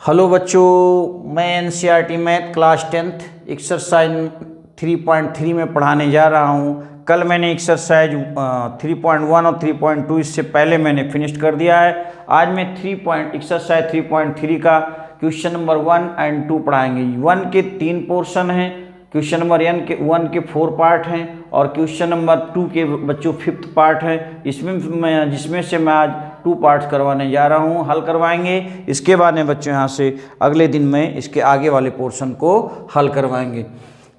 Hello बच्चों, मैं NCERT math class 10th exercise 3.3 में पढ़ाने जा रहा हूँ। कल मैंने एक्सरसाइज 3.1 और 3.2 इससे पहले मैंने फिनिश कर दिया है। आज मैं एक्सरसाइज 3.3 का क्वेश्चन नंबर 1 और 2 पढ़ाएंगे। 1 के 3 पोर्शन हैं, क्वेश्चन नंबर 1 के 4 पार्ट हैं और क्वेश्चन नंबर 2 के बच्चों 5th पार्ट है। जिसमें से मैं आज 2 पार्ट्स करवाने जा रहा हूँ, हल करवाएंगे। इसके बाद में बच्चों यहाँ से अगले दिन में इसके आगे वाले पोर्शन को हल करवाएंगे।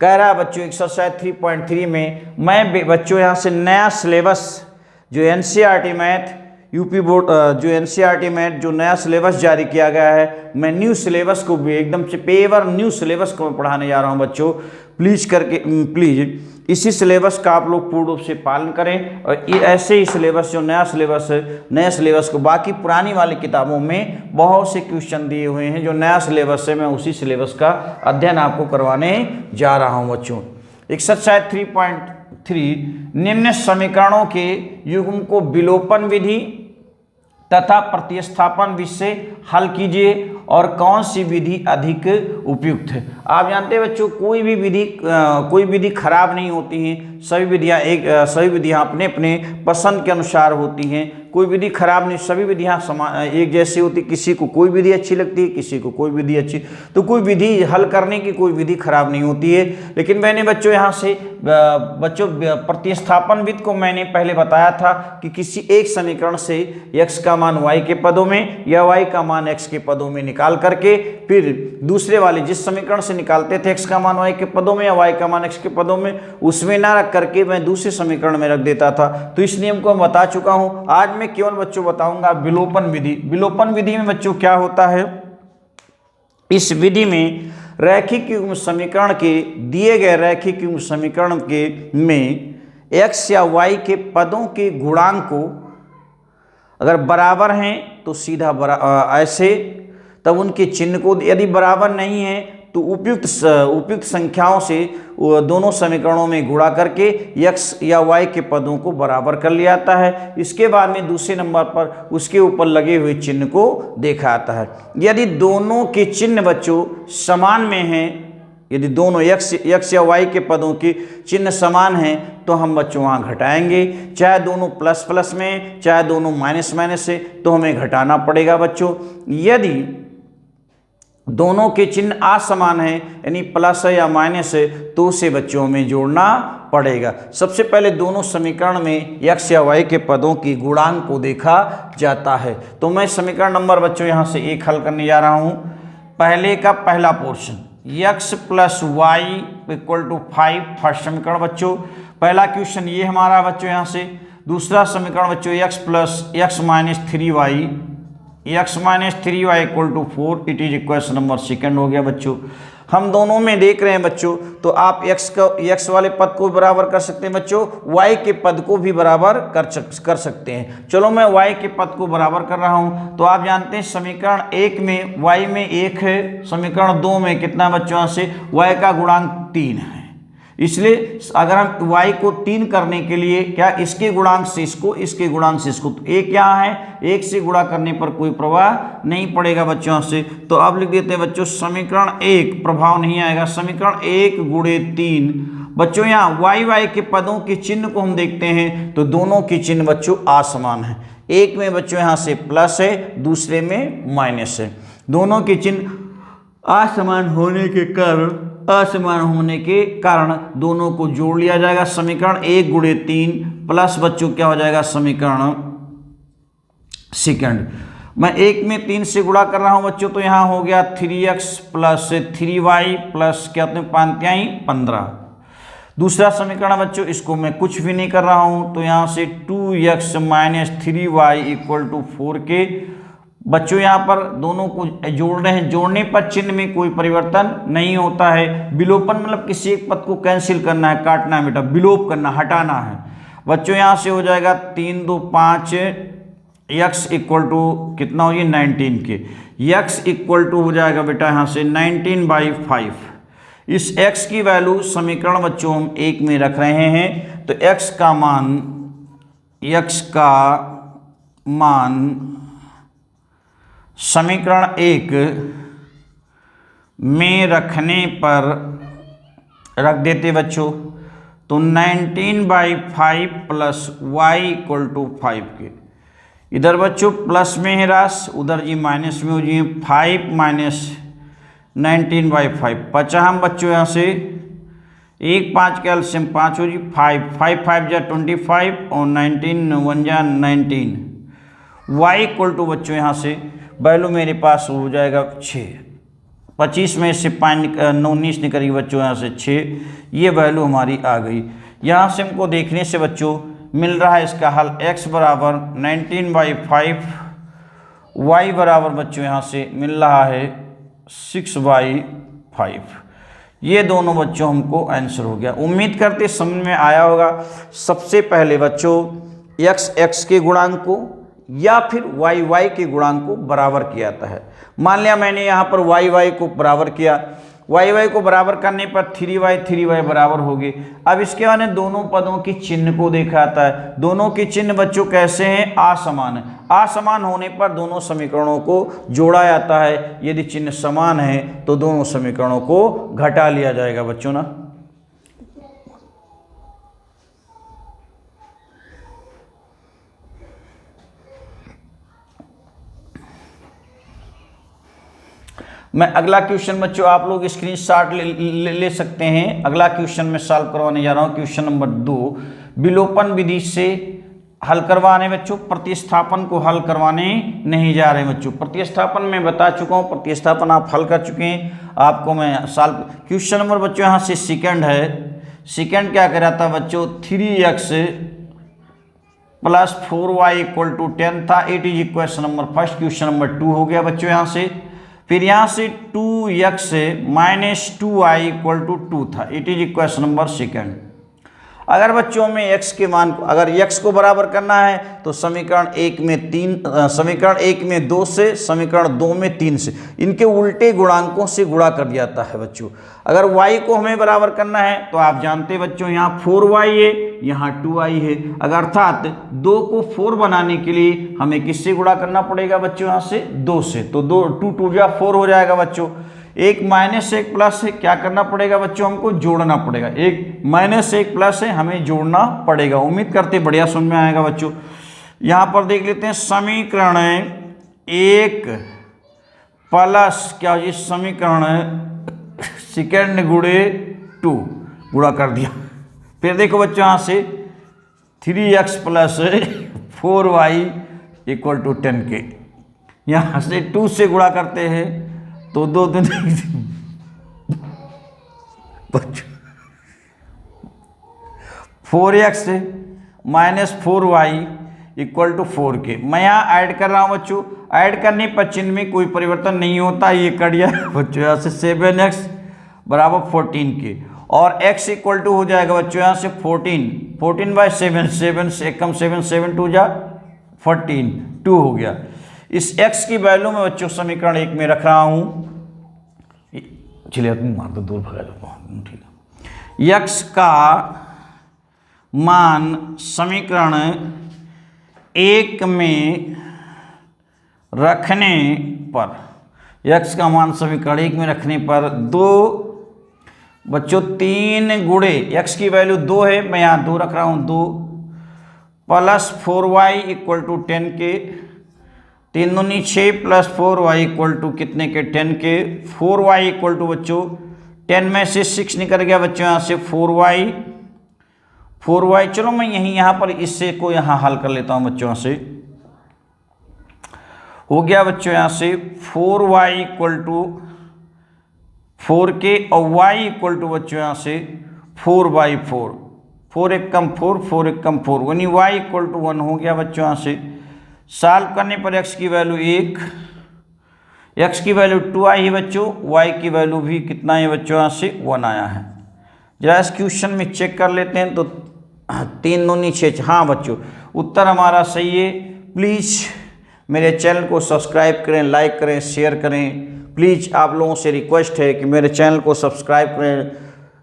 कह रहा है बच्चों एक्सरसाइज 3.3 में मैं बच्चों यहाँ से नया सिलेबस जो एनसीईआरटी मैथ यूपी बोर्ड जो एनसीईआरटी मैथ जो नया सिलेबस जारी किया गया है, मैं न्यू सिलेबस को भी एकदम से पेवर न्यू सिलेबस को मैं पढ़ाने जा रहा हूँ बच्चों। प्लीज़ इसी सिलेबस का आप लोग पूर्ण रूप से पालन करें और ऐसे ही सिलेबस जो नया सिलेबस है, नए सिलेबस को बाकी पुरानी वाली किताबों में बहुत से क्वेश्चन दिए हुए हैं। जो नया सिलेबस है मैं उसी सिलेबस का अध्ययन आपको करवाने जा रहा हूँ बच्चों। एक्सरसाइज 3.3 निम्न समीकरणों के युग्म को विलोपन विधि तथा प्रतिस्थापन विधि से हल कीजिए और कौन सी विधि अधिक उपयुक्त है। आप जानते हैं बच्चों, कोई विधि खराब नहीं होती हैं। सभी विधियां अपने अपने पसंद के अनुसार होती हैं। कोई विधि खराब नहीं, सभी विधियां समान एक जैसी होती। किसी को कोई विधि अच्छी लगती है, किसी को कोई विधि अच्छी, तो कोई विधि हल करने की कोई विधि खराब नहीं होती है। लेकिन मैंने बच्चों यहाँ से प्रतिस्थापन विधि को मैंने पहले बताया था कि किसी एक समीकरण से x का मान y के पदों में या y का मान x के पदों में निकाल करके फिर दूसरे वाले जिस समीकरण से निकालते थे x का मान y के पदों में या y का मान x के पदों में, उसमें ना रख करके मैं दूसरे समीकरण में रख देता था। तो इस नियम को मैं बता चुका हूं। आज मैं केवल बच्चों बताऊंगा विलोपन विधि। विलोपन विधि में बच्चों क्या होता है, इस विधि में रैखिक युग्म समीकरण के दिए गए रैखिक युग्म समीकरण के में x या y के पदों के गुणांक को अगर बराबर हैं तो सीधा ऐसे, तब उनके चिन्ह को, यदि बराबर नहीं है तो उपयुक्त संख्याओं से दोनों समीकरणों में गुणा करके x या y के पदों को बराबर कर लिया जाता है। इसके बाद में दूसरे नंबर पर उसके ऊपर लगे हुए चिन्ह को देखा जाता है। यदि दोनों के चिन्ह बच्चों समान में हैं, यदि दोनों x या y के पदों के चिन्ह समान हैं तो हम बच्चों वहाँ घटाएंगे। चाहे दोनों प्लस प्लस में, चाहे दोनों माइनस माइनस से, तो हमें घटाना पड़ेगा बच्चों। यदि दोनों के चिन्ह असमान है यानी प्लस है या माइनस है, तो उसे बच्चों में जोड़ना पड़ेगा। सबसे पहले दोनों समीकरण में x या y के पदों की गुणांक को देखा जाता है। तो मैं समीकरण नंबर बच्चों यहाँ से 1 हल करने जा रहा हूँ। पहले का पहला portion x plus y equal to 5, first समीकरण बच्चों। पहला क्वेश्चन ये हमारा बच्चों यहाँ से। दूसरा समीकरण बच्चों x minus 3y equal to 4, it is equation number 2 हो गया बच्चों। हम दोनों में देख रहे हैं बच्चों, तो आप x वाले पद को बराबर कर सकते हैं बच्चों, y के पद को भी बराबर कर सकते हैं। चलो मैं y के पद को बराबर कर रहा हूं। तो आप जानते हैं समीकरण 1 में y में 1 है, समीकरण 2 में कितना बच्चों से y का गुणांक 3 है। इसलिए अगर हम y को 3 करने के लिए क्या इसके गुणांक से इसको, इसके गुणांक से इसको, तो एक क्या है, 1 से गुणा करने पर कोई प्रभाव नहीं पड़ेगा बच्चों से। तो अब लिख देते हैं बच्चों समीकरण 1, प्रभाव नहीं आएगा। समीकरण 1 गुणे 3 बच्चों, यहाँ y के पदों के चिन्ह को हम देखते हैं तो दोनों के चिन्ह बच्चों असमान है। एक में बच्चों यहाँ से प्लस है, दूसरे में माइनस है। दोनों के चिन्ह असमान होने के कारण दोनों को जोड़ लिया जाएगा। समीकरण 1 गुणे 3 प्लस बच्चों क्या हो जाएगा समीकरण 2। मैं 1 में 3 से गुणा कर रहा हूं बच्चों, तो यहां हो गया 3x प्लस 3y प्लस क्या होते हैं 15। दूसरा समीकरण बच्चों, इसको मैं कुछ भी नहीं कर रहा हूं, तो यहां से 2x minus 3y equal to 4 के बच्चों यहाँ पर दोनों को जोड़ रहे हैं। जोड़ने पर चिन्ह में कोई परिवर्तन नहीं होता है। विलोपन मतलब किसी एक पद को कैंसिल करना है, काटना है बेटा, विलोप करना, हटाना है बच्चों। यहाँ से हो जाएगा 3 2 5, x इक्वल टू कितना हो गया 19 के, x इक्वल टू हो जाएगा बेटा यहाँ से 19/5। इस x की वैल्यू समीकरण बच्चों हम 1 में रख रहे हैं, तो x का मान समीकरण 1 में रखने पर रख देते बच्चों, तो 19/5 प्लस वाई इक्वल टू 5 के। इधर बच्चों प्लस में है राशि, उधर जी माइनस में हो जी 5 माइनस 19/5। बचा हम बच्चों यहाँ से 1 5 का एलसीएम 5 हो जी 5 5 5 जा 25 और 19 1 जा 19। वाई इक्वल टू बच्चों यहाँ से वैल्यू मेरे पास हो जाएगा 6। 25 में से 19 निकलेगी बच्चों यहाँ से 6। ये वैल्यू हमारी आ गई। यहाँ से हमको देखने से बच्चों मिल रहा है इसका हल x बराबर 19/5, y बराबर बच्चों यहाँ से मिल रहा है 6/5। ये दोनों बच्चों हमको आंसर हो गया। उम्मीद करते समझ में आया होगा। सबसे पहले बच्चों x के गुणांक को या फिर y के गुणांक को बराबर किया जाता है। मान लिया मैंने यहाँ पर y को बराबर किया, y को बराबर करने पर 3y बराबर होगी। अब इसके बाद दोनों पदों की चिन्ह को देखा जाता है। दोनों की चिन्ह बच्चों कैसे हैं? असमान है। असमान होने पर दोनों समीकरणों को जोड़ा जाता है। यदि चिन्ह समान है तो दोनों समीकरणों को घटा लिया जाएगा बच्चों ना। मैं अगला क्वेश्चन बच्चों आप लोग स्क्रीनशॉट ले सकते हैं। अगला क्वेश्चन मैं सॉल्व करवाने जा रहा हूं। क्वेश्चन नंबर 2 विलोपन विधि से हल करवाने बच्चों, प्रतिस्थापन को हल करवाने नहीं जा रहे बच्चों। प्रतिस्थापन मैं बता चुका हूं, प्रतिस्थापन आप हल कर चुके हैं। आपको मैं सॉल्व क्वेश्चन नंबर बच्चों यहाँ से सेकंड है। सेकंड क्या कह रहा था बच्चों? 3x plus 4y equal to 10 था। It is equation number first. Question number 2 हो गया बच्चों यहाँ से। फिर यहाँ से 2x minus 2y equal to 2 था। It is equation number second. अगर बच्चों में x के मान को, अगर x को बराबर करना है तो समीकरण 1 में 2 से, समीकरण 2 में 3 से, इनके उल्टे गुणांकों से गुणा कर दिया जाता है बच्चों। अगर y को हमें बराबर करना है तो आप जानते बच्चों यहाँ 4y है, यहाँ 2y है। अगर अर्थात 2 को 4 बनाने के लिए हमें किससे गुणा करना पड़ेगा बच्चों? यहाँ से 2 से। तो 2 2 जा 4 हो जाएगा बच्चों। एक माइनस एक प्लस है, क्या करना पड़ेगा बच्चों? हमको जोड़ना पड़ेगा। एक माइनस एक प्लस है, हमें जोड़ना पड़ेगा। उम्मीद करते बढ़िया समझ में आएगा बच्चों। यहाँ पर देख लेते हैं समीकरण 1 प्लस क्या ये समीकरण सेकंड गुणे 2 गुणा कर दिया। फिर देखो बच्चों यहाँ से 3x plus 4y equal to 10 के। यहाँ से 2 से गुणा करते हैं तो 2 दिन बच्चों 4x minus 4y equal to 4 के। मैं यहाँ ऐड कर रहा हूँ बच्चों। ऐड करने पर चिन्ह में कोई परिवर्तन नहीं होता, ये कट गया बच्चों। यहाँ से 7x बराबर 14 के और x इक्वल टू हो जाएगा बच्चों यहाँ से 14/7, 7 से कम 7 7 2 जा 14, 2 हो गया। इस x की वैल्यू में बच्चों समीकरण 1 में रख रहा हूँ। चलिए तुम मार दो, दूर भगा दो, ठीक है। x का मान समीकरण 1 में रखने पर, x का मान समीकरण 1 में रखने पर 2 बच्चों 3 गुणे x की वैल्यू 2 है, मैं यहाँ 2 रख रहा हूँ, 2 प्लस 4y इक्वल टू 10 के। 3 दूनी 6 प्लस 4y इक्वल टू कितने के? 10 के। 4y इक्वल टू बच्चों 10 में से 6 निकल गया बच्चों यहाँ से 4y। चलो मैं यहाँ पर इससे को यहाँ हल कर लेता हूँ बच्चों। यहाँ से हो गया बच्चों यहाँ से 4y इक्वल टू 4 के और y इक्वल टू बच्चों यहाँ से 4/4। 4 एक कम 4, 4 एक कम 4, यानी y इक्वल टू 1 हो गया बच्चों। यहाँ से सॉल्व करने पर x की वैल्यू 1, x की वैल्यू 2 आई है बच्चों, y की वैल्यू भी कितना है बच्चों? यहाँ से 1 आया है। जरा इस क्वेश्चन में चेक कर लेते हैं तो 3 दूनी 6। हाँ बच्चों उत्तर हमारा सही है। प्लीज़ मेरे चैनल को सब्सक्राइब करें, लाइक करें, शेयर करें। प्लीज़ आप लोगों से रिक्वेस्ट है कि मेरे चैनल को सब्सक्राइब करें,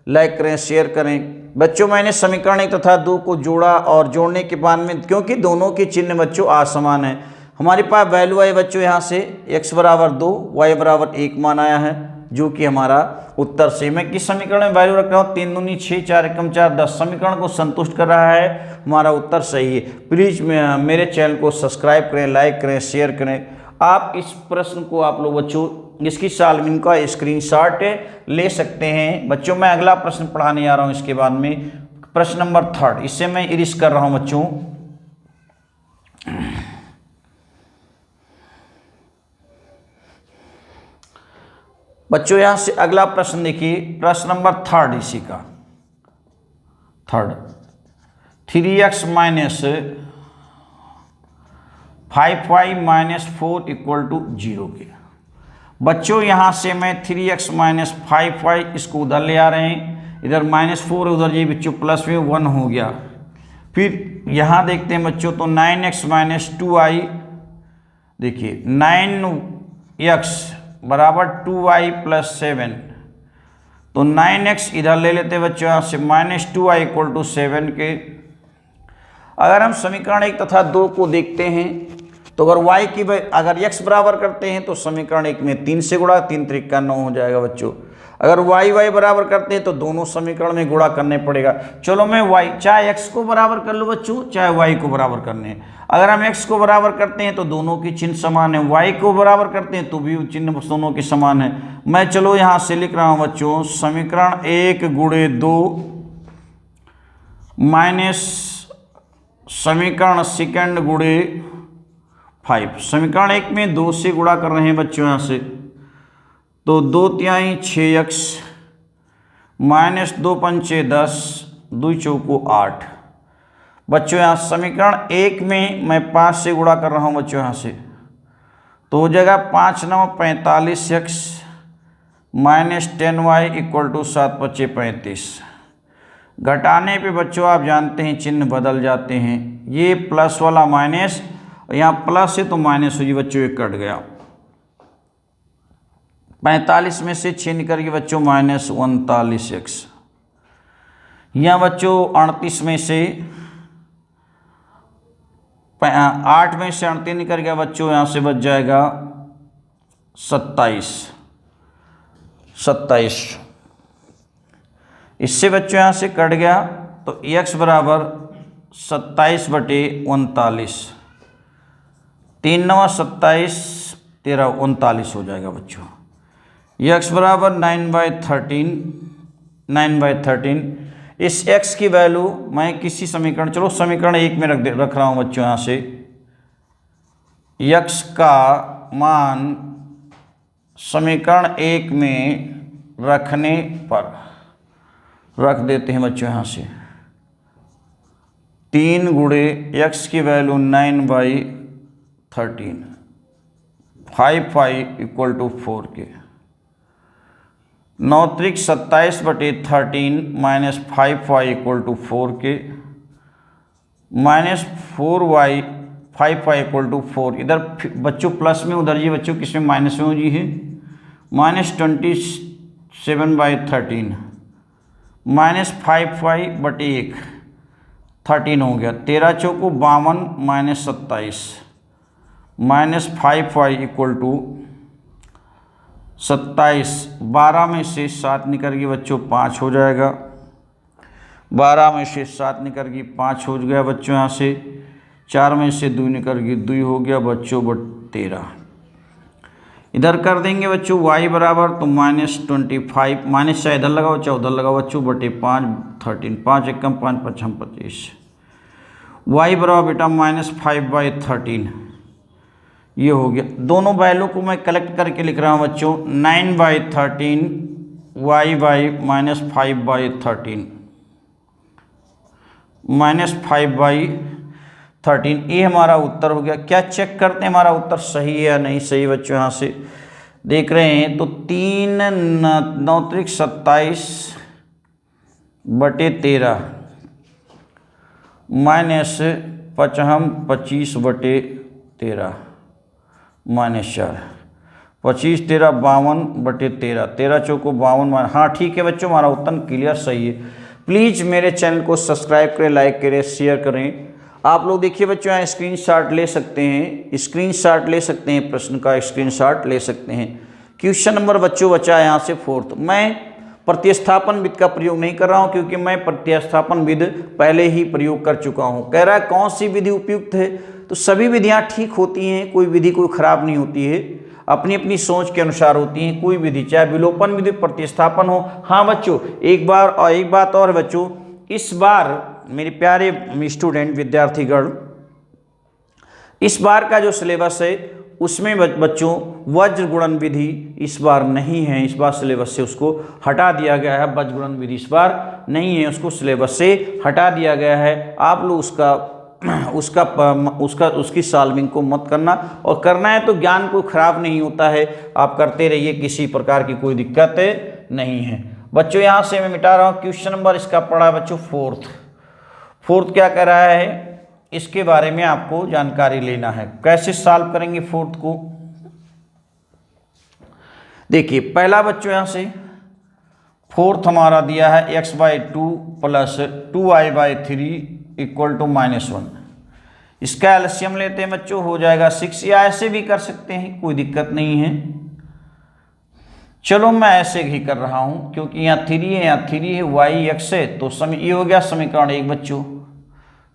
लाइक करें, शेयर करें। बच्चों मैंने समीकरण 1 तथा 2 को जोड़ा और जोड़ने के बाद में क्योंकि दोनों की चिन्ह बच्चों असमान है, हमारे पास वैल्यू आई बच्चों यहाँ से x बराबर 2, y बराबर 1 मान आया है। जो कि हमारा उत्तर से। मैं किस समीकरण में वैल्यू रख रहा हूँ? 3 दूनी 6, 4 एकम 4, 10 समीकरण को संतुष्ट कर रहा है, हमारा उत्तर सही है। प्लीज़ मेरे चैनल को सब्सक्राइब करें, लाइक करें, शेयर करें। आप इस प्रश्न को आप लोग बच्चों इसकी सॉल्विंग का स्क्रीनशॉट ले सकते हैं। बच्चों मैं अगला प्रश्न पढ़ाने जा रहा हूँ इसके बाद में, प्रश्न नंबर 3, इससे मैं इरिस कर रहा हूँ बच्चों। बच्चों यहाँ से अगला प्रश्न देखिए, प्रश्न नंबर 3 इसी का 3x minus 5y minus 4 equal to 0 के। बच्चों यहाँ से मैं 3x माइनस 5y इसको उधर ले आ रहे हैं, इधर -4 है, उधर ये बच्चों प्लस में 1 हो गया। फिर यहाँ देखते हैं बच्चों, तो 9x माइनस 2y, देखिए 9x बराबर 2y प्लस 7, तो 9x इधर ले लेते हैं बच्चों यहाँ से, -2y इक्वल टू 7 के। अगर हम समीकरण 1 तथा 2 को देखते हैं तो अगर y की अगर x बराबर करते हैं तो समीकरण 1 में 3 से गुणा, 3 त्रिक 9 हो जाएगा बच्चों। अगर y बराबर करते हैं तो दोनों समीकरण में गुणा करने पड़ेगा। चलो मैं y चाहे x को बराबर कर लो बच्चों, चाहे y को बराबर करने हैं। अगर हम x को बराबर करते हैं तो दोनों की चिन्ह समान है, y को बराबर करते हैं तो भी चिन्ह दोनों के समान है। मैं चलो यहाँ से लिख रहा हूँ बच्चों, समीकरण 1 गुणे 2 माइनस समीकरण सेकंड गुणे 5। समीकरण 1 में 2 से गुणा कर रहे हैं बच्चों यहाँ से, तो 2 तिहाई 6x माइनस 2 पंचे 10, 2 चौको 8। बच्चों यहाँ समीकरण 1 में मैं 5 से गुणा कर रहा हूँ बच्चों यहाँ से, तो हो जाएगा 5 9 45x minus 10y equal to 7 5 35। घटाने पे बच्चों आप जानते हैं चिन्ह बदल जाते हैं, ये प्लस वाला माइनस, यहाँ प्लस है तो माइनस हो जी बच्चों, ये कट गया। 45 में से 6 निकल के बच्चों माइनस 39x। यहाँ बच्चों 38 में से 8 में से 38 निकल गया बच्चों, यहाँ से बच जाएगा 27। इससे बच्चों यहाँ से कट गया तो x बराबर 27/39, 3 9 27, 13 39 हो जाएगा बच्चों। x बराबर 9/13। इस x की वैल्यू मैं किसी समीकरण, चलो समीकरण 1 में रख रहा हूँ बच्चों यहाँ से, x का मान समीकरण 1 में रखने पर रख देते हैं बच्चों यहाँ से, 3 गुणे x की वैल्यू 9/13, 5y इक्वल टू 4 के। 9 त्रिक 27/13 माइनस 5y इक्वल टू 4 के, minus 4y 5y equal to 4। इधर बच्चों प्लस में, उधर ये बच्चों किस में माइनस में हो जी है, -27/13 माइनस 5y/1 13 हो गया, 13 चौको 52 minus 27 minus 5y equal to 27। 12 में से 7 निकल गई बच्चों 5 हो जाएगा, 12 में से 7 निकल गई 5 हो गया बच्चों यहाँ से, 4 में से 2 निकल गई 2 हो गया बच्चों 13। इधर कर देंगे बच्चों y बराबर, तो -25, माइनस चाहे इधर लगाओ चाहे उधर लगाओ बच्चों, बटे 5 13, 5 एकम 5 5 25। y बराबर बेटा -5/13, ये हो गया। दोनों वैल्यू को मैं कलेक्ट करके लिख रहा हूँ बच्चों, 9/13 y बाई -5/13 -5/13, ये हमारा उत्तर हो गया। क्या चेक करते हैं हमारा उत्तर सही है या नहीं सही बच्चों, यहाँ से देख रहे हैं तो 3 9 त्रिक 27/13 माइनस 5 25/13 -4, 25 13 52/13, 13 चौको 52। हाँ ठीक है बच्चों, हमारा उत्तर क्लियर सही है। प्लीज़ मेरे चैनल को सब्सक्राइब करें, लाइक करें, शेयर करें। आप लोग देखिए बच्चों यहाँ स्क्रीनशॉट ले सकते हैं, प्रश्न का स्क्रीनशॉट ले सकते हैं क्वेश्चन नंबर बच्चों बचा यहाँ से 4th। मैं प्रतिस्थापन विधि का प्रयोग नहीं कर रहा हूँ क्योंकि मैं प्रतिस्थापन विधि पहले ही प्रयोग कर चुका हूँ। कह रहा है कौन सी विधि उपयुक्त है, तो सभी विधियाँ ठीक होती हैं, कोई विधि कोई खराब नहीं होती है, अपनी अपनी सोच के अनुसार होती हैं। कोई विधि चाहे विलोपन विधि प्रतिस्थापन हो। हाँ बच्चों एक बात और बच्चों, इस बार मेरे प्यारे स्टूडेंट विद्यार्थीगण, इस बार का जो सिलेबस है उसमें बच्चों वज्र गुणन विधि इस बार नहीं है। इस बार सिलेबस से उसको हटा दिया गया है। वज्र गुणन विधि इस बार नहीं है, उसको सिलेबस से हटा दिया गया है। आप लोग उसकी सॉल्विंग को मत करना, और करना है तो ज्ञान कोई खराब नहीं होता है, आप करते रहिए, किसी प्रकार की कोई दिक्कत नहीं है। बच्चों यहाँ से मैं मिटा रहा हूँ क्वेश्चन नंबर, इसका पढ़ा बच्चों 4th क्या कह रहा है, इसके बारे में आपको जानकारी लेना है। कैसे सॉल्व करेंगे 4th को, देखिए पहला बच्चों यहाँ से 4th हमारा दिया है x/2 plus 2y/3 equal to -1। इसका एलसीएम लेते हैं बच्चों, हो जाएगा 6, या ऐसे भी कर सकते हैं, कोई दिक्कत नहीं है। चलो मैं ऐसे ही कर रहा हूं क्योंकि यहाँ 3 है, यहाँ 3 है, y x है, तो ये हो गया समीकरण 1 बच्चों।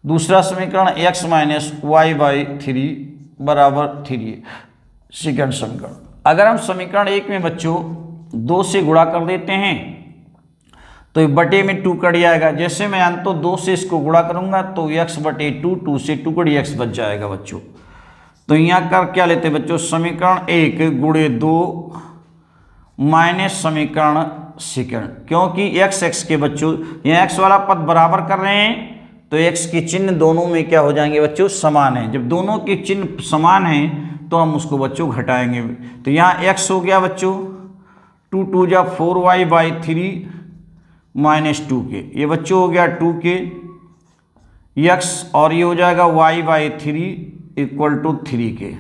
दूसरा समीकरण x माइनस y/3 बराबर 3 है, सेकंड समीकरण। अगर हम समीकरण 1 में बच्चों 2 से गुणा कर देते हैं तो बटे में 2 कट जाएगा। जैसे मैं अंतो 2 से इसको गुणा करूंगा तो x/2, 2 से 2 कट x बच जाएगा बच्चों। तो यहाँ कर क्या लेते हैं बच्चों, समीकरण 1 गुणे 2 माइनस समीकरण सेकंड, क्योंकि x के बच्चों यहाँ x वाला पद बराबर कर रहे हैं तो x के चिन्ह दोनों में क्या हो जाएंगे बच्चों, समान है। जब दोनों के चिन्ह समान हैं तो हम उसको बच्चों घटाएंगे। तो यहाँ x हो गया बच्चों 2 2 जा 4y/3 -2 के, ये बच्चों हो गया 2 के x, और ये हो जाएगा y/3 इक्वल टू 3 के।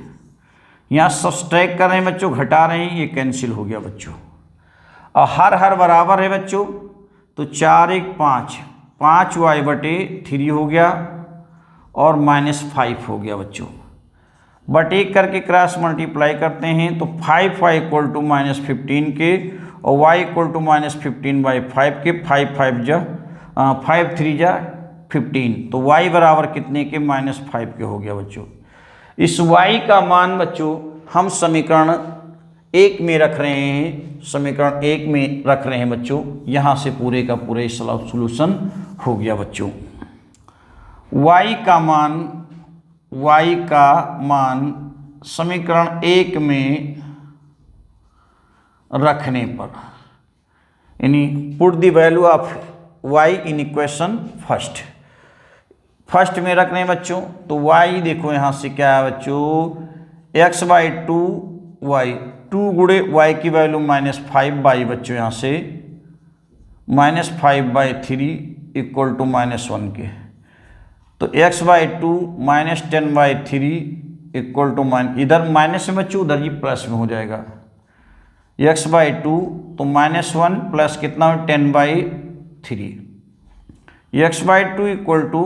यहाँ सब्सट्रैक्ट कर रहे हैं बच्चों, घटा रहे हैं, ये कैंसिल हो गया बच्चों। और हर बराबर है बच्चों, तो 4 1 5y/3 हो गया और -5 हो गया बच्चों। बटे करके क्रॉस मल्टीप्लाई करते हैं तो 5y इक्वल टू -15 के और y इक्वल टू -15/5 के, 5 3 जा 15, तो y बराबर कितने के, -5 के हो गया बच्चों। इस y का मान बच्चों हम समीकरण 1 में रख रहे हैं, समीकरण 1 में रख रहे हैं बच्चों। यहाँ से पूरे का पूरे सॉल्यूशन हो गया बच्चों। y का मान समीकरण 1 में रखने पर, यानी put the value of y in equation first में रख रहे हैं बच्चों। तो y देखो यहाँ से क्या है बच्चों, x/2 y, 2 गुणे y की वैल्यू -5 बच्चों, यहाँ से -5/3 इक्वल टू -1 के, तो x/2 -10/3 इक्वल टू इधर माइनस में बच्चों, उधर ही प्लस में हो जाएगा, x/2 तो -1 प्लस कितना 10/3, x/2 इक्वल टू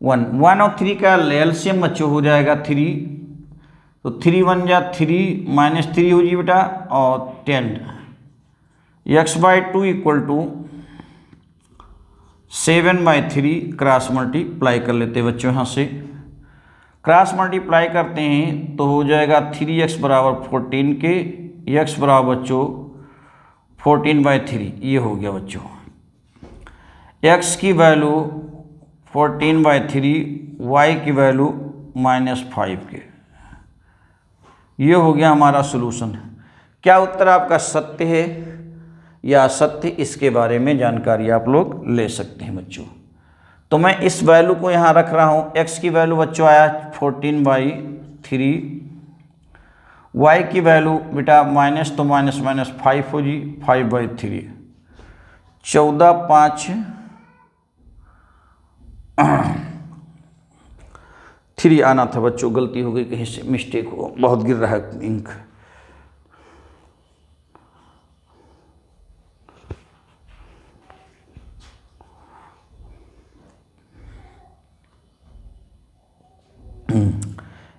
1 और 3 का एलसीएम बच्चों हो जाएगा 3, तो 3 1 जा 3 -3 हो जी बेटा, और 10, x/2 equal to 7/3 cross multiply कर लेते हैं बच्चों। यहाँ से क्रॉस मल्टीप्लाई करते हैं तो हो जाएगा 3x बराबर 14 के, x बराबर बच्चों 14/3, ये हो गया बच्चों। x की वैल्यू 14/3, y की वैल्यू -5 के, ये हो गया हमारा सॉल्यूशन। क्या उत्तर आपका सत्य है या असत्य, इसके बारे में जानकारी आप लोग ले सकते हैं बच्चों। तो मैं इस वैल्यू को यहाँ रख रहा हूँ, x की वैल्यू बच्चों आया 14/3, y की वैल्यू बेटा माइनस तो -5 हो जी 5/3, 14 5 3 आना था बच्चों, गलती हो गई, कहीं से मिस्टेक हो, बहुत गिर रहा है इंक।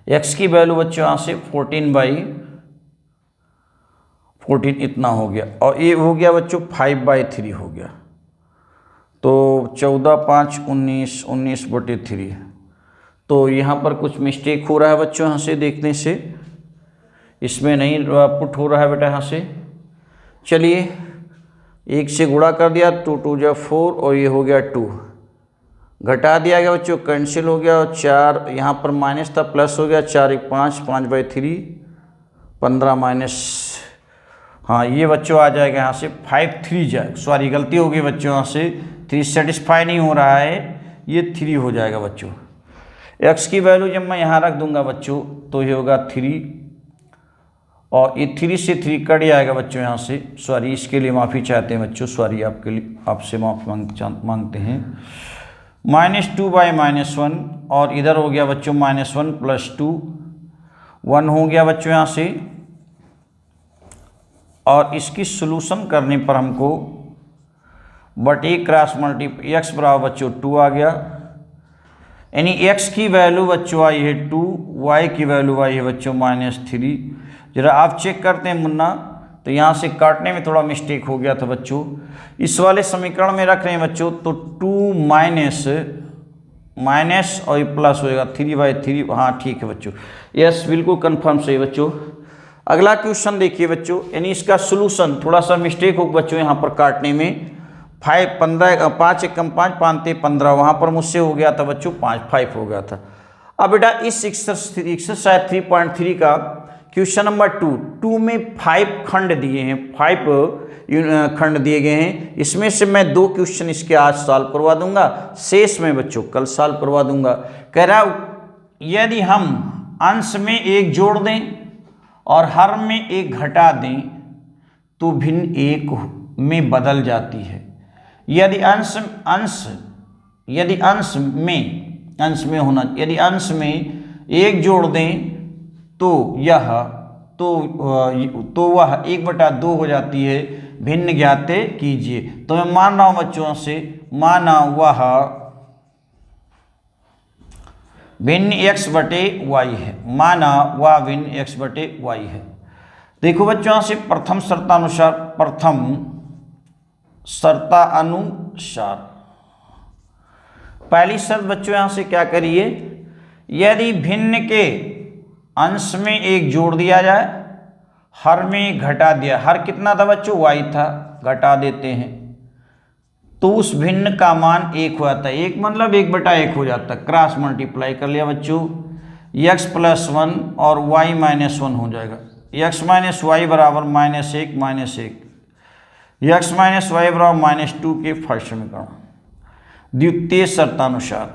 x की वैल्यू बच्चों यहाँ से 14/3 14 इतना हो गया, और ये हो गया बच्चों 5/3 हो गया। तो 14 5 19, 19/3। तो यहाँ पर कुछ मिस्टेक हो रहा है बच्चों, यहाँ से देखने से इसमें नहीं पुट हो रहा है बेटा यहाँ से। चलिए 1 से गुणा कर दिया, 2 2 जा 4, और ये हो गया 2, घटा दिया गया बच्चों, कैंसिल हो गया, और 4 यहाँ पर माइनस था, प्लस हो गया, 4 1 5, 5/3, 15 माइनस, हाँ ये बच्चों आ जाएगा यहाँ से 5/3 जाए, सॉरी गलती हो गई बच्चों, यहाँ से 3 सेटिस्फाई नहीं हो रहा है, ये 3 हो जाएगा बच्चों। x की वैल्यू जब मैं यहाँ रख दूंगा बच्चों तो ये होगा 3, और ये 3 से 3 कट जाएगा बच्चों यहाँ से, सॉरी इसके लिए माफ़ी चाहते हैं बच्चों, सॉरी आपके लिए, आपसे माफ़ी मांगते हैं। -2/-1, और इधर हो गया बच्चों -1 + 2, 1 हो गया बच्चों यहाँ से। और इसकी सॉल्यूशन करने पर हमको बटे क्रॉस मल्टीप्लाई x बराबर बच्चों 2 आ गया, यानी x की वैल्यू बच्चों आई है 2, y की वैल्यू आई है बच्चों -3। जरा आप चेक करते हैं मुन्ना, तो यहाँ से काटने में थोड़ा मिस्टेक हो गया था बच्चों, इस वाले समीकरण में रख रहे हैं बच्चों, तो 2 माइनस और प्लस होएगा 3/3, हाँ ठीक है बच्चों, यस बिल्कुल कंफर्म सही बच्चों। अगला क्वेश्चन देखिए बच्चों, यानी इसका सॉल्यूशन थोड़ा सा मिस्टेक हो बच्चों यहाँ पर काटने में, 5 1 5 5 15, वहाँ पर मुझसे हो गया था बच्चों 5 हो गया था। अब बेटा इस एक्सरसाइज 3.3 का क्वेश्चन नंबर 2 में 5 खंड दिए हैं, 5 खंड दिए गए हैं, इसमें से मैं 2 क्वेश्चन इसके आज सॉल्व करवा दूंगा, शेष में बच्चों कल सॉल्व करवा दूंगा। कह रहा यदि हम अंश में 1 जोड़ दें और हर में 1 घटा दें तो भिन्न 1 में बदल जाती है। यदि अंश में 1 जोड़ दें तो वह 1/2 हो जाती है, भिन्न ज्ञाते कीजिए। तो मैं मान रहा हूं बच्चों से, माना वह भिन्न x/y है, माना वह भिन्न x/y है। देखो बच्चों यहाँ से प्रथम शर्तानुसार पहली शर्त बच्चों यहाँ से क्या करिए, यदि भिन्न के अंश में 1 जोड़ दिया जाए, हर में घटा दिया, हर कितना था बच्चों y था, घटा देते हैं, तो उस भिन्न का मान 1 हो जाता है, 1 मतलब 1/1 हो जाता है, क्रॉस मल्टीप्लाई कर लिया बच्चों, x + 1 और y - 1 हो जाएगा, x - y बराबर -1 -1, x - y बराबर -2 के फर्स्ट समीकरण। द्वितीय शर्तानुसार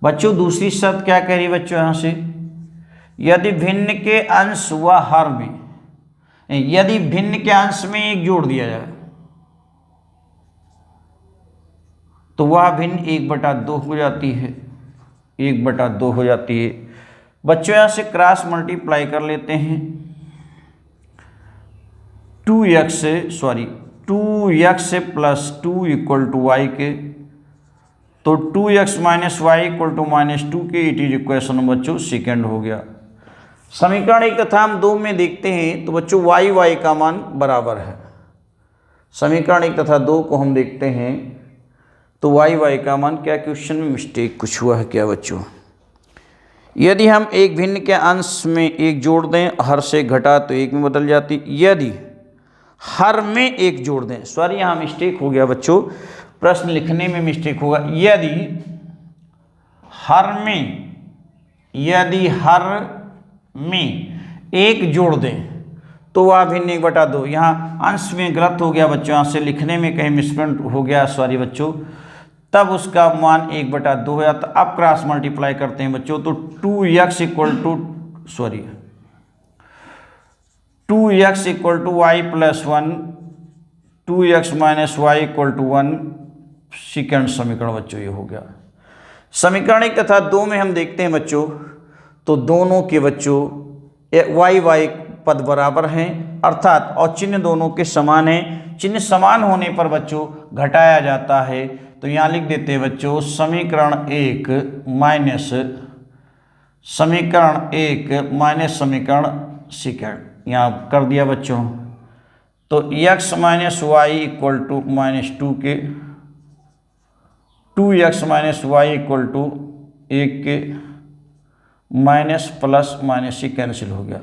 बच्चों दूसरी शर्त क्या कह रही है बच्चों यहाँ से, यदि भिन्न के अंश व हर में, यदि भिन्न के अंश में 1 जोड़ दिया जाए तो वह भिन्न 1/2 हो जाती है, 1/2 हो जाती है। बच्चों यहाँ से क्रॉस मल्टीप्लाई कर लेते हैं, 2x + 2 = y के, तो 2x - y = -2 के, इट इज इक्वेशन बच्चों सेकेंड हो गया। समीकरण 1 तथा हम 2 में देखते हैं तो बच्चों y का मान बराबर है। समीकरण 1 तथा 2 को हम देखते हैं तो y का मान, क्या क्वेश्चन में मिस्टेक कुछ हुआ है क्या बच्चों, यदि हम एक भिन्न के अंश में 1 जोड़ दें, हर से घटा तो 1 में बदल जाती, यदि हर में 1 जोड़ दें, सॉरी यहाँ मिस्टेक हो गया बच्चों, प्रश्न लिखने में मिस्टेक होगा, यदि हर में 1 जोड़ दें तो वह भिन्न 1/2, यहाँ अंश में गलत हो गया बच्चों, यहाँ से लिखने में कहीं मिसप्रिंट हो गया, सॉरी बच्चों, तब उसका मान 1/2 हो जाता। अब क्रॉस मल्टीप्लाई करते हैं बच्चों, तो 2x = y + 1, 2x - y = 1, second समीकरण बच्चों ये हो गया। समीकरण 1 तथा 2 में हम देखते हैं बच्चों, तो दोनों के बच्चों y पद बराबर हैं, अर्थात और चिन्ह दोनों के समान हैं। चिन्ह समान होने पर बच्चों घटाया जाता है। तो यहाँ लिख देते हैं बच्चों समीकरण 1 माइनस समीकरण सेकंड, यहाँ कर दिया बच्चों। तो x minus y equal to -2 के 2x minus y equal to 1 के माइनस प्लस माइनस ही कैंसिल हो गया,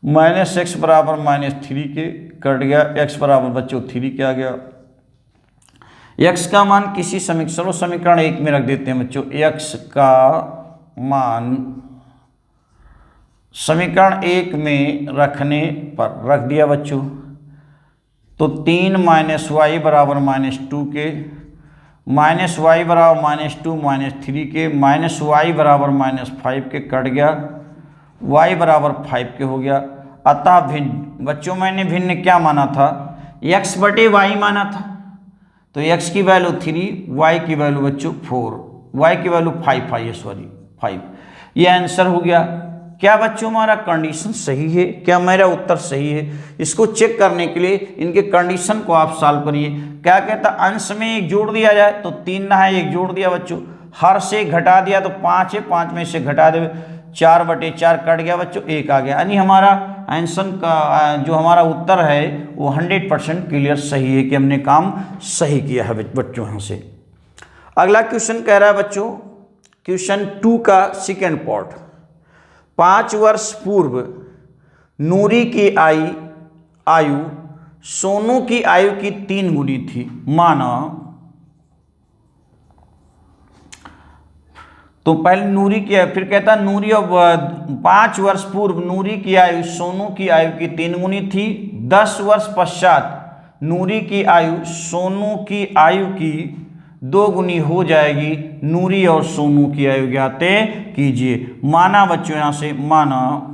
माइनस x बराबर -3 के कट गया, x बराबर बच्चों 3 के आ गया। x का मान किसी समीकरण 1 में रख देते हैं बच्चों। x का मान समीकरण 1 में रखने पर रख दिया बच्चों। तो 3 माइनस वाई बराबर -2 के, माइनस वाई बराबर -2 -3 के, माइनस वाई बराबर -5 के कट गया, y बराबर 5 के हो गया। अतः भिन्न बच्चों मैंने भिन्न क्या माना था, x बटे y माना था। तो x की वैल्यू 3, y की वैल्यू बच्चों 4, y की वैल्यू 5। ये आंसर हो गया। क्या बच्चों हमारा कंडीशन सही है, क्या मेरा उत्तर सही है? इसको चेक करने के लिए इनके कंडीशन को आप सॉल्व करिए। क्या कहता, अंश में 1 जोड़ दिया जाए तो 3 ना है, 1 जोड़ दिया बच्चों। हर से घटा दिया तो 5 है, 5 में से घटा दे 4/4 कट गया बच्चों, 1 आ गया। यानी हमारा आंसर का जो हमारा उत्तर है वो 100% क्लियर सही है कि हमने काम सही किया है बच्चों। यहाँ से अगला क्वेश्चन कह रहा है बच्चों, क्वेश्चन 2 का सेकेंड पार्ट। 5 वर्ष पूर्व नूरी की आयु सोनू की आयु की 3 गुनी थी, माना। तो पहले नूरी की आयु, फिर कहता नूरी और 5 वर्ष पूर्व नूरी की आयु सोनू की आयु की 3 गुनी थी। 10 वर्ष पश्चात नूरी की आयु सोनू की आयु की 2 गुनी हो जाएगी। नूरी और सोनू की आयु ज्ञात कीजिए। माना बच्चों, यहां से माना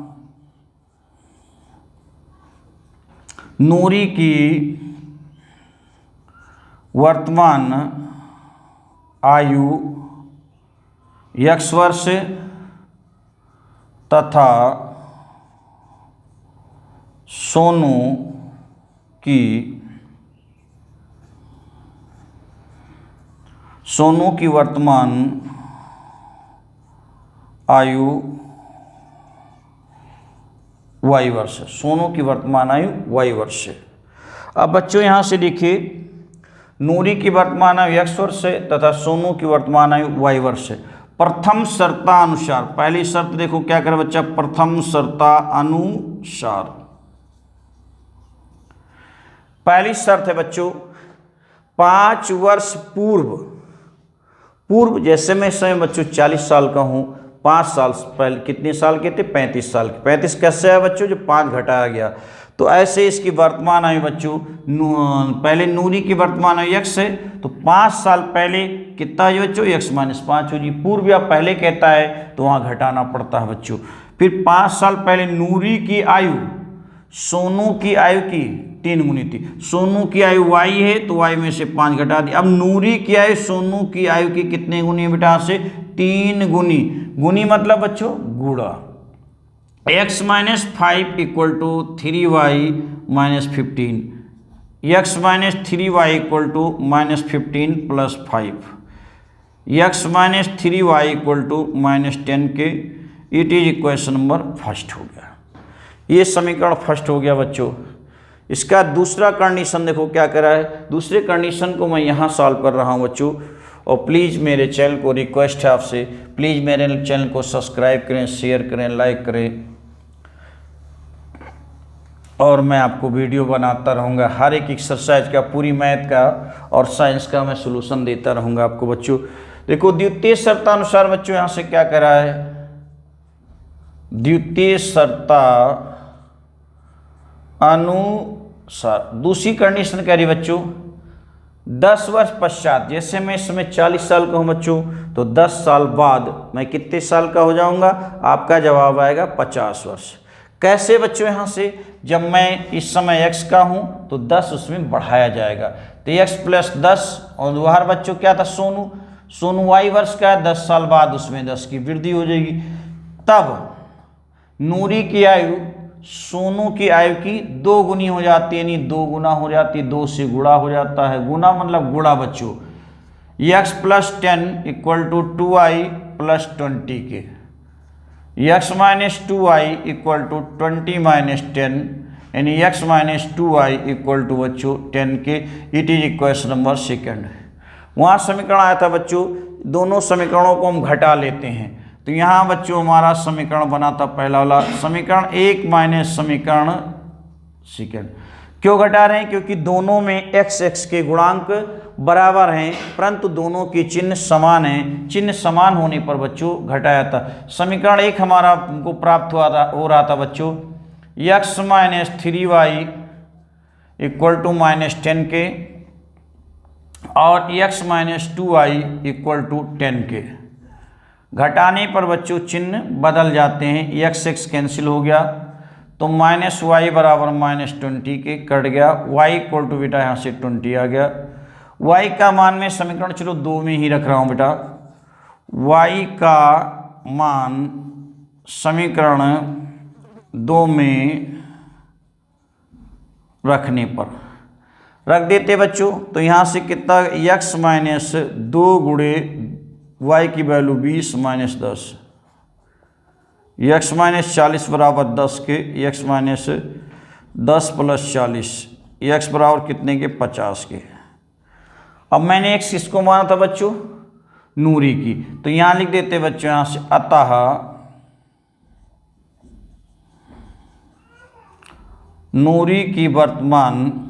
नूरी की वर्तमान आयु x वर्ष तथा सोनू की वर्तमान आयु y वर्ष, सोनू की वर्तमान आयु y वर्ष। अब बच्चों यहां से देखिए, नूरी की वर्तमान आयु x वर्ष है तथा सोनू की वर्तमान आयु y वर्ष है। प्रथम शर्तानुसार, पहली शर्त देखो क्या करे बच्चा, प्रथम शर्तानुसार पहली शर्त है बच्चों 5 वर्ष पूर्व जैसे मैं इस समय बच्चों 40 साल का हूं, 5 साल पहले कितने साल के थे, 35 साल के। 35 कैसे है बच्चों, जो 5 घटाया गया। तो ऐसे इसकी वर्तमान आयु बच्चों, पहले नूरी की वर्तमान आयु x है, तो 5 साल पहले कितना है बच्चों, x - 5 हो जी। पूर्व या पहले कहता है तो वहाँ घटाना पड़ता है बच्चों। फिर 5 साल पहले नूरी की आयु सोनू की आयु की 3 गुनी थी। सोनू की आयु y है तो y में से 5 घटा दी। अब नूरी की आयु सोनू की आयु की कितने गुनी बेटा, से 3 गुनी। गुनी मतलब बच्चों गुणा। x - 5 equal to 3y - 15, x - 3y equal to -15 + 5, x - 3y equal to -10 के। It is equation number first हो गया। ये समीकरण फर्स्ट हो गया बच्चों। इसका दूसरा कंडीशन देखो क्या कर रहा है। दूसरे कंडीशन को मैं यहाँ सॉल्व कर रहा हूँ बच्चों। और प्लीज़ मेरे चैनल को रिक्वेस्ट है आपसे, प्लीज़ मेरे चैनल को सब्सक्राइब करें, शेयर करें, लाइक करें। और मैं आपको वीडियो बनाता रहूँगा, हर एक एक्सरसाइज का, पूरी मैथ का और साइंस का मैं सलूशन देता रहूँगा आपको बच्चों। देखो द्वितीय शर्तानुसार बच्चों यहाँ से क्या कर रहा है, द्वितीय शर्तानुसार दूसरी कंडीशन कह रही बच्चों 10 वर्ष पश्चात, जैसे मैं इस समय 40 साल का हूँ बच्चों, तो 10 साल बाद मैं कितने साल का हो जाऊँगा, आपका जवाब आएगा 50 वर्ष। कैसे बच्चों, यहाँ से जब मैं इस समय x का हूँ तो 10 उसमें बढ़ाया जाएगा, तो x + 10 और बाहर बच्चों क्या था, सोनू y वर्ष का है, 10 साल बाद उसमें 10 की वृद्धि हो जाएगी। तब नूरी की आयु सोनू की आयु की 2 गुनी हो जाती है, यानी 2 गुना हो जाती है, 2 से गुणा हो जाता है। गुना मतलब गुणा बच्चों। x plus 10 equal to 2i plus 20 के, x minus 2i equal to 20 minus 10, यानी x minus 2i equal to बच्चों 10 के। It is equation number second. वहाँ समीकरण आया था बच्चों, दोनों समीकरणों को हम घटा लेते हैं। तो यहाँ बच्चों हमारा समीकरण बना था पहला वाला समीकरण 1 माइनस समीकरण सेकेंड। क्यों घटा रहे हैं? क्योंकि दोनों में x के गुणांक बराबर हैं, परंतु दोनों के चिन्ह समान हैं। चिन्ह समान होने पर बच्चों घटाया था। समीकरण 1 हमारा को प्राप्त हो रहा था बच्चों, x minus 3y equal to minus 10 के, और x minus 2y equal to 10 के। घटाने पर बच्चों चिन्ह बदल जाते हैं, x कैंसिल हो गया, तो माइनस वाई बराबर माइनस 20 के कट गया। y इक्वल टू बेटा यहाँ से 20 आ गया। y का मान में समीकरण चलो 2 में ही रख रहा हूँ बेटा। y का मान समीकरण 2 में रखने पर रख देते बच्चों, तो यहाँ से कितना x माइनस 2 गुणे y की वैल्यू 20 माइनस 10, x माइनस 40 बराबर 10 के, x माइनस 10 प्लस 40, x बराबर कितने के 50 के। अब मैंने x किसको माना था बच्चों? नूरी की, तो यहाँ लिख देते बच्चों यहाँ से अतः नूरी की वर्तमान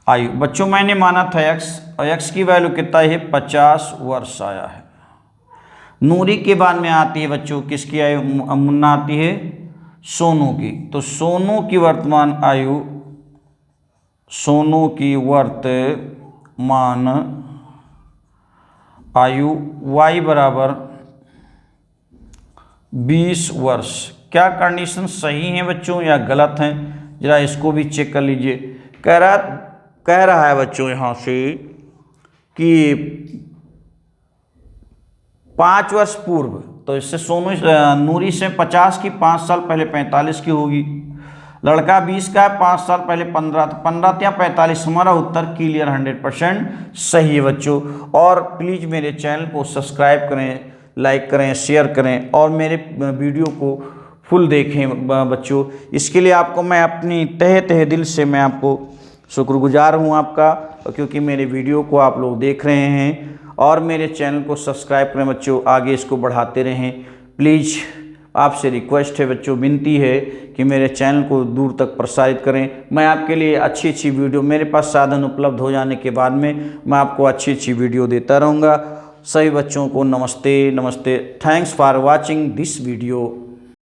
आयु। बच्चों मैंने माना था x, और x की वैल्यू कितना है 50 वर्ष आया है। नूरी के बाद में आती है बच्चों किसकी आयु? मुन्ना आती है सोनू की। तो सोनू की वर्तमान आयु, सोनू की वर्तमान आयु y बराबर 20 वर्ष। क्या कंडीशन सही है बच्चों या गलत हैं? जरा इसको भी चेक कर लीजिए। कह रहा है बच्चों यहाँ से कि 5 वर्ष पूर्व, तो इससे सोनू नूरी से 50 की 5 साल पहले 45 की होगी। लड़का 20 का है, 5 साल पहले 15, तो 15 या 45। हमारा उत्तर क्लियर 100% सही है बच्चों। और प्लीज़ मेरे चैनल को सब्सक्राइब करें, लाइक करें, शेयर करें, और मेरे वीडियो को फुल देखें बच्चों। इसके लिए आपको मैं अपनी तहे दिल से मैं आपको शुक्रगुजार हूँ आपका, क्योंकि मेरे वीडियो को आप लोग देख रहे हैं। और मेरे चैनल को सब्सक्राइब करें बच्चों, आगे इसको बढ़ाते रहें। प्लीज़ आपसे रिक्वेस्ट है बच्चों, विनती है कि मेरे चैनल को दूर तक प्रसारित करें। मैं आपके लिए अच्छी वीडियो, मेरे पास साधन उपलब्ध हो जाने के बाद में मैं आपको अच्छी वीडियो देता रहूँगा। सभी बच्चों को नमस्ते नमस्ते। Thanks for watching this video.